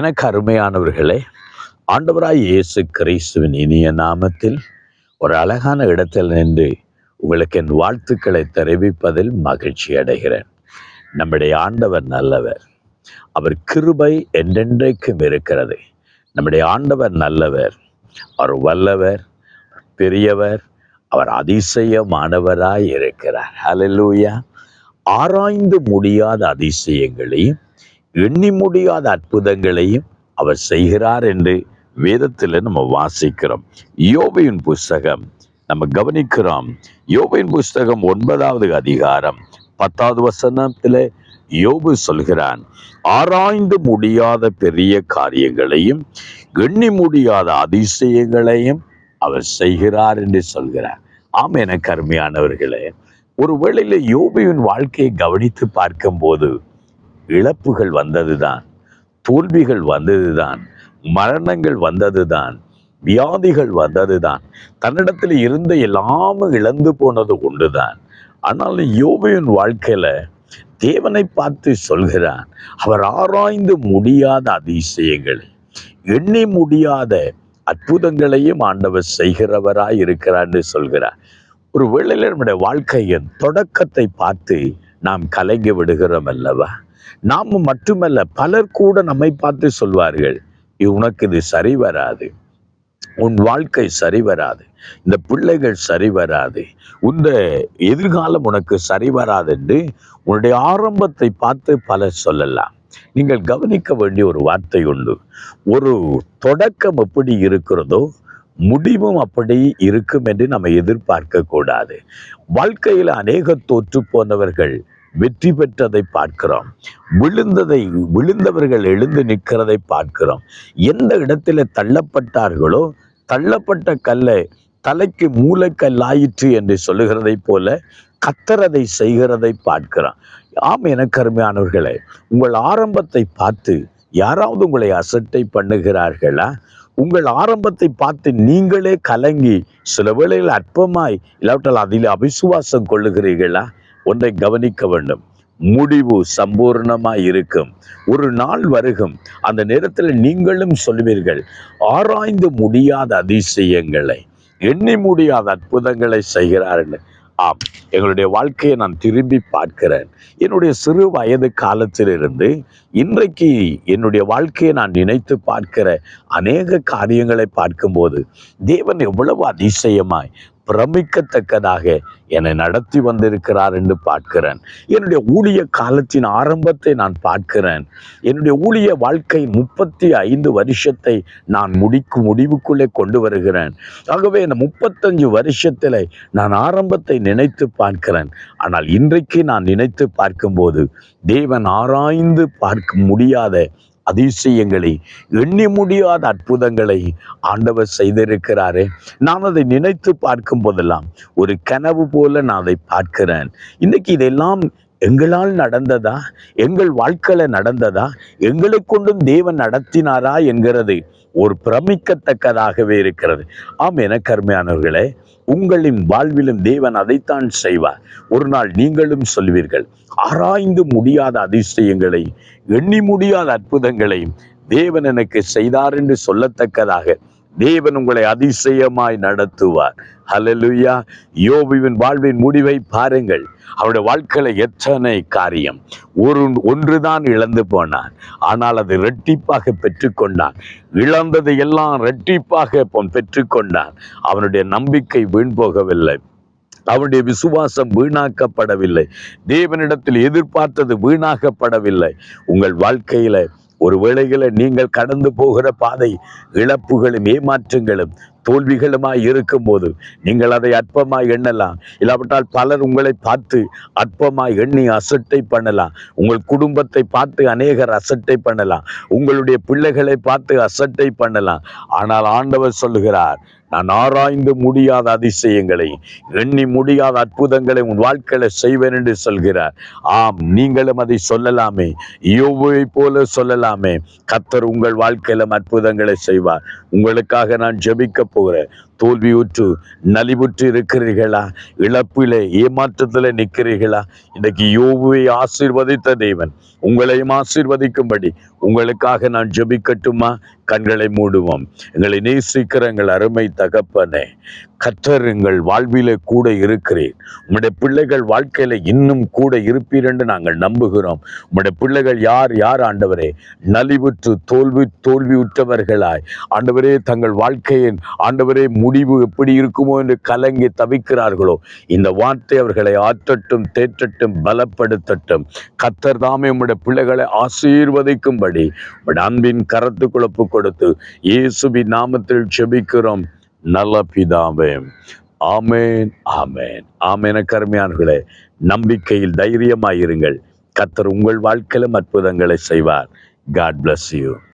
எனக்கு அருமையானவர்களே, ஆண்டவராய் இயேசு கிறிஸ்துவின் இனிய நாமத்தில் ஒரு அழகான இடத்தில் நின்று உங்களுக்கு என் வாழ்த்துக்களை தெரிவிப்பதில் மகிழ்ச்சி அடைகிறேன். நம்முடைய ஆண்டவர் நல்லவர். அவர் கிருபை என்றென்றைக்கும் இருக்கிறது. நம்முடைய ஆண்டவர் நல்லவர், அவர் வல்லவர், பெரியவர், அவர் அதிசயமானவராய் இருக்கிறார். ஹல்லேலூயா. ஆராய்ந்து முடியாத அதிசயங்களையும் எண்ணி முடியாத அற்புதங்களையும் அவர் செய்கிறார் என்று வேதத்தில் நம்ம வாசிக்கிறோம். யோபின் புஸ்தகம் நம்ம கவனிக்கிறோம். யோபின் புஸ்தகம் 9வது அதிகாரம் 10வது வசனத்தில் யோபு சொல்கிறான், ஆராய்ந்து முடியாத பெரிய காரியங்களையும் எண்ணி முடியாத அதிசயங்களையும் அவர் செய்கிறார் என்று சொல்கிறார். ஆம், எனக்கு அருமையானவர்களே, ஒரு வேளையில யோபின் வாழ்க்கையை கவனித்து பார்க்கும்போது இழப்புகள் வந்ததுதான், தோல்விகள் வந்ததுதான், மரணங்கள் வந்ததுதான், வியாதிகள் வந்ததுதான், தன்னிடத்தில் இருந்த எல்லாமே இழந்து போனது உண்டுதான். ஆனால் யோபின் வாழ்க்கையில தேவனை பார்த்து சொல்கிறான், அவர் ஆராய்ந்து முடியாத அதிசயங்களை எண்ணி முடியாத அற்புதங்களையும் ஆண்டவர் செய்கிறவராய் இருக்கிறார் என்று சொல்கிறார். ஒரு வேளையில நம்முடைய வாழ்க்கையின் தொடக்கத்தை பார்த்து நாம் கலங்கி விடுகிறோம் அல்லவா? நாம் மட்டுமல்ல, பலர் கூட நம்மை பார்த்து சொல்வார்கள், உனக்கு இது சரி வராது, உன் வாழ்க்கை சரி வராது, இந்த பிள்ளைகள் சரி வராது, உந்த எதிர்காலம் உனக்கு சரி வராது என்று உன்னுடைய ஆரம்பத்தை பார்த்து பலர் சொல்லலாம். நீங்கள் கவனிக்க வேண்டிய ஒரு வார்த்தை உண்டு. ஒரு தொடக்கம் எப்படி இருக்கிறதோ முடிவும் அப்படி இருக்கும் என்று நம்ம எதிர்பார்க்க கூடாது. வாழ்க்கையில் அநேக தோற்று போனவர்கள் வெற்றி பெற்றதை பார்க்கிறோம். விழுந்தவர்கள் எழுந்து நிற்கிறதை பார்க்கிறோம். எந்த இடத்துல தள்ளப்பட்டார்களோ தள்ளப்பட்ட கல்லை தலைக்கு மூலக்கல்லாயிற்று என்று சொல்லுகிறதை போல கர்த்தர் அதை செய்கிறதை பார்க்கிறோம். ஆம், எனக்கு அருமையானவர்களே, உங்கள் ஆரம்பத்தை பார்த்து யாராவது உங்களை அசட்டை பண்ணுகிறார்களா? உங்கள் ஆரம்பத்தை பார்த்து நீங்களே கலங்கி சில வேளையில் அற்பமாய் இல்லாவிட்டால் அதில் அவிசுவாசம் கொள்ளுகிறீர்களா? ஒன்றை கவனிக்க வேண்டும். முடிவு சம்பூர்ணமாய் இருக்கும். ஒரு நாள் வருகும், அந்த நேரத்தில் நீங்களும் சொல்வீர்கள், ஆராய்ந்து முடியாத அதிசயங்களை எண்ணி முடியாத அற்புதங்களை செய்கிறார்கள். ஆம், எங்களுடைய வாழ்க்கையை நான் திரும்பி பார்க்கிறேன். என்னுடைய சிறு வயது காலத்திலிருந்து இன்றைக்கு என்னுடைய வாழ்க்கையை நான் நினைத்து பார்க்கிற அநேக காரியங்களை பார்க்கும்போது தேவன் எவ்வளவு அதிசயமாய் பிரமிக்கத்தக்கதாக என்னை நடத்தி வந்திருக்கிறார் என்று பார்க்கிறேன். என்னுடைய ஊழிய காலத்தின் ஆரம்பத்தை நான் பார்க்கிறேன். என்னுடைய ஊழிய வாழ்க்கை 35 வருஷத்தை நான் முடிவுக்குள்ளே கொண்டு வருகிறேன். ஆகவே இந்த 35 வருஷத்தில் நான் ஆரம்பத்தை நினைத்து பார்க்கிறேன். ஆனால் இன்றைக்கு நான் நினைத்து பார்க்கும்போது தேவன் ஆராய்ந்து பார்க்க முடியாத அதிசயங்களை எண்ணி முடியாத அற்புதங்களை ஆண்டவர் செய்திருக்கிறாரே. நான் அதை நினைத்து பார்க்கும் போதெல்லாம் ஒரு கனவு போல நான் அதை பார்க்கிறேன். இன்னைக்கு இதெல்லாம் எங்களால் நடந்ததா? எங்கள் வாழ்க்கையில நடந்ததா? எங்களை கொண்டும் தேவன் நடத்தினாரா என்கிறது ஒரு பிரமிக்கத்தக்கதாகவே இருக்கிறது. ஆம், எனக்கு அருமையானவர்களே, உங்களின் வாழ்விலும் தேவன் அதைத்தான் செய்வார். ஒரு நாள் நீங்களும் சொல்வீர்கள், ஆராய்ந்து முடியாத அதிசயங்களை எண்ணி முடியாத அற்புதங்களை தேவன் எனக்கு செய்தார் என்று சொல்லத்தக்கதாக தேவன் உங்களை அதிசயமாய் நடத்துவார். ஹல்லேலூயா. யோபுவின் வாழ்வின் முடிவை பாருங்கள். அவருடைய வாழ்க்கையில எத்தனை காரியம். ஒன்றுதான் இழந்து போனான், ஆனால் அதை இரட்டிப்பாக பெற்றுக்கொண்டான். இழந்ததை எல்லாம் இரட்டிப்பாக பெற்றுக்கொண்டான். அவனுடைய நம்பிக்கை வீண் போகவில்லை, அவனுடைய விசுவாசம் வீணாக்கப்படவில்லை, தேவனிடத்தில் எதிர்பார்த்தது வீணாக்கப்படவில்லை. உங்கள் வாழ்க்கையில ஒரு வேளையில நீங்கள் கடந்து போகிற பாதை இழப்புகளும் ஏமாற்றங்களும் தோல்விகளுமாய் இருக்கும்போது நீங்கள் அதை அற்பமாய் எண்ணலாம். இல்லாவிட்டால் பலர் உங்களை பார்த்து அற்பமாய் எண்ணி அசட்டை பண்ணலாம். உங்கள் குடும்பத்தை பார்த்து அநேகர் அசட்டை பண்ணலாம். உங்களுடைய பிள்ளைகளை பார்த்து அசட்டை பண்ணலாம். ஆனால் ஆண்டவர் சொல்லுகிறார், நான் ஆராய்ந்து முடியாத அதிசயங்களை எண்ணி முடியாத அற்புதங்களை உன் வாழ்க்கையில செய்வேன் என்று சொல்கிறார். ஆம், நீங்களும் அதை சொல்லலாமே, யோபுவை போல சொல்லலாமே. கர்த்தர் உங்கள் வாழ்க்கையிலும் அற்புதங்களை செய்வார். உங்களுக்காக நான் ஜெபிக்க போகிற தோல்வியுற்று நலிவுற்று இருக்கிறீர்களா? இழப்பிலே ஏமாற்றத்திலே நிற்கிறீர்களா? இன்றைக்கு யோபுவை ஆசீர்வதித்த தேவன் உங்களையும் ஆசீர்வதிக்கும்படி உங்களுக்காக நான் ஜெபிக்கட்டுமா? கண்களை மூடுவோம். எங்களை நேசிக்கிற எங்கள் அருமை தகப்பனே, கர்த்தர் எங்கள் வாழ்விலே கூட இருக்கிறேன். உம்முடைய பிள்ளைகள் வாழ்க்கையில இன்னும் கூட இருப்பீர் என்று நாங்கள் நம்புகிறோம். உம்முடைய பிள்ளைகள் யார் யார் ஆண்டவரே நலிவுற்று தோல்வியுற்றவர்களாய் ஆண்டவரே தங்கள் வாழ்க்கையின் ஆண்டவரே முடிவு எப்படி இருக்குமோ என்று கலங்கி தவிக்கிறார்களோ, இந்த வார்த்தை அவர்களை ஆற்றட்டும், தேற்றட்டும், பலப்படுத்தட்டும். கர்த்தர் தாமே உம்முடைய பிள்ளைகளை ஆசீர்வதிக்கும்படி உம்முடைய அன்பின் கரத்துக்குள் ஒப்புக் கொடுத்து இயேசுவின் நாமத்தில் ஜெபிக்கிறோம் நல்ல பிதாவே. ஆமேன், ஆமேன், ஆமேன். கருமையானவர்களே, நம்பிக்கையில் தைரியமாயிருங்கள். கர்த்தர் உங்கள் வாழ்க்கையிலும் அற்புதங்களை செய்வார். God bless you.